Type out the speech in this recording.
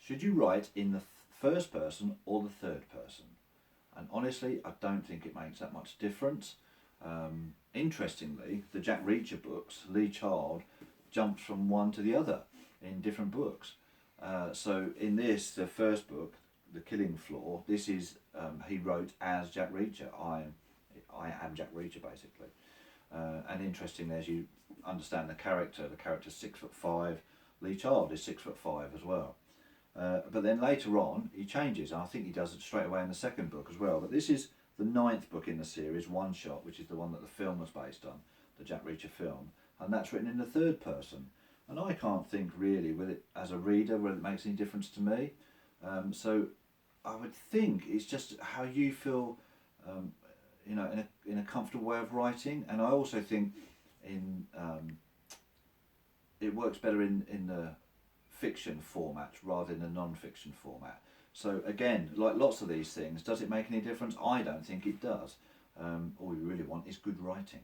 Should you write in the first person or the third person? And honestly, I don't think it makes that much difference. Interestingly, the Jack Reacher books, Lee Child jumps from one to the other in different books. So in this, the first book, The Killing Floor, this is he wrote as Jack Reacher. I am Jack Reacher basically. And interestingly, as you understand the character's 6'5". Lee Child is 6'5" as well. But then later on, he changes, and I think he does it straight away in the second book as well. But this is the ninth book in the series, One Shot, which is the one that the film was based on, the Jack Reacher film, and that's written in the third person. And I can't think really, with it as a reader, whether it makes any difference to me. So I would think it's just how you feel, in a comfortable way of writing. And I also think in it works better in the fiction format rather than the non-fiction format. So again, like lots of these things, does it make any difference? I don't think it does. All we really want is good writing.